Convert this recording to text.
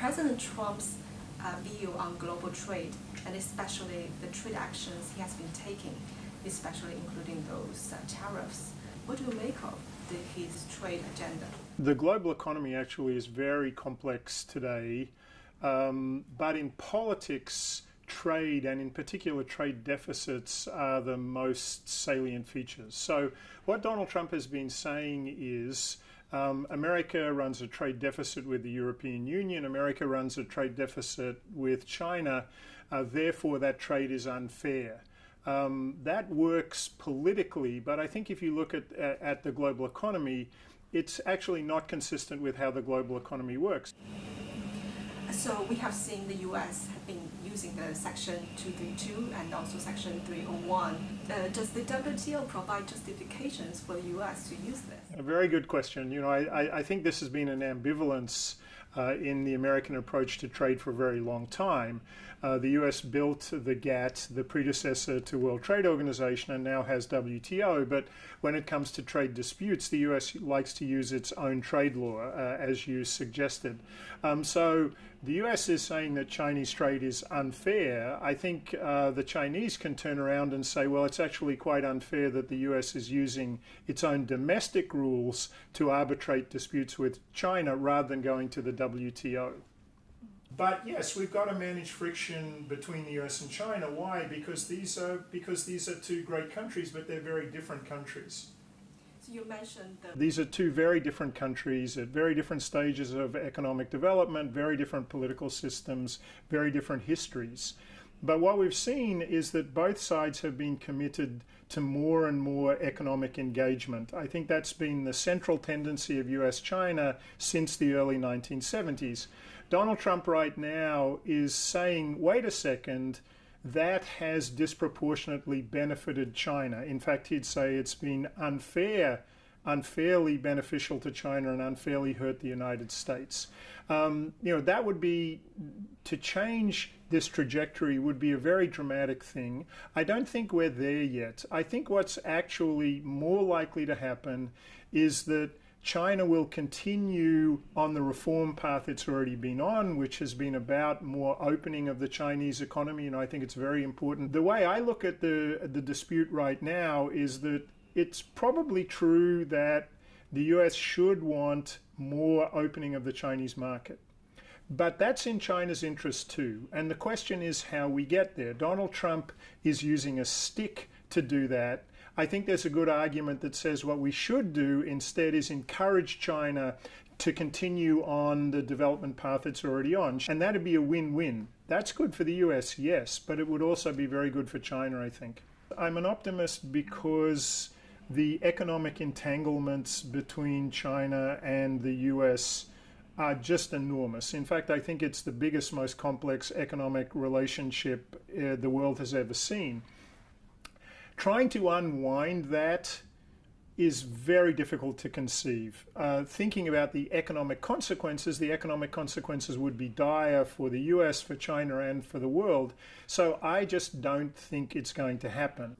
President Trump's view on global trade, and especially the trade actions he has been taking, especially including those tariffs. What do you make of his trade agenda? The global economy actually is very complex today, but in politics, trade, and in particular trade deficits, are the most salient features. So what Donald Trump has been saying is America runs a trade deficit with the European Union, America runs a trade deficit with China, therefore that trade is unfair. That works politically, but I think if you look at the global economy, it's actually not consistent with how the global economy works. So we have seen the U.S. have been using the Section 232 and also Section 301. Does the WTO provide justifications for the U.S. to use this? A very good question. You know, I think this has been an ambivalence in the American approach to trade for a very long time. The US built the GATT, the predecessor to World Trade Organization, and now has WTO. But when it comes to trade disputes, the US likes to use its own trade law, as you suggested. So the US is saying that Chinese trade is unfair. I think the Chinese can turn around and say, well, it's actually quite unfair that the US is using its own domestic rules to arbitrate disputes with China rather than going to the WTO. But yes, we've got to manage friction between the US and China. Why? Because these are two great countries, but they're very different countries. So you mentioned that these are two very different countries at very different stages of economic development, very different political systems, very different histories. But what we've seen is that both sides have been committed to more and more economic engagement. I think that's been the central tendency of US-China since the early 1970s. Donald Trump right now is saying, wait a second, that has disproportionately benefited China. In fact, he'd say it's been unfairly beneficial to China and unfairly hurt the United States. That would be, to change this trajectory would be a very dramatic thing. I don't think we're there yet. I think what's actually more likely to happen is that China will continue on the reform path it's already been on, which has been about more opening of the Chinese economy, and I think it's very important. The way I look at the dispute right now is that it's probably true that the US should want more opening of the Chinese market. But that's in China's interest too. And the question is how we get there. Donald Trump is using a stick to do that. I think there's a good argument that says what we should do instead is encourage China to continue on the development path it's already on. And that'd be a win-win. That's good for the US, yes, but it would also be very good for China, I think. I'm an optimist because the economic entanglements between China and the US are just enormous. In fact, I think it's the biggest, most complex economic relationship the world has ever seen. Trying to unwind that is very difficult to conceive. Thinking about the economic consequences would be dire for the US, for China, and for the world. So I just don't think it's going to happen.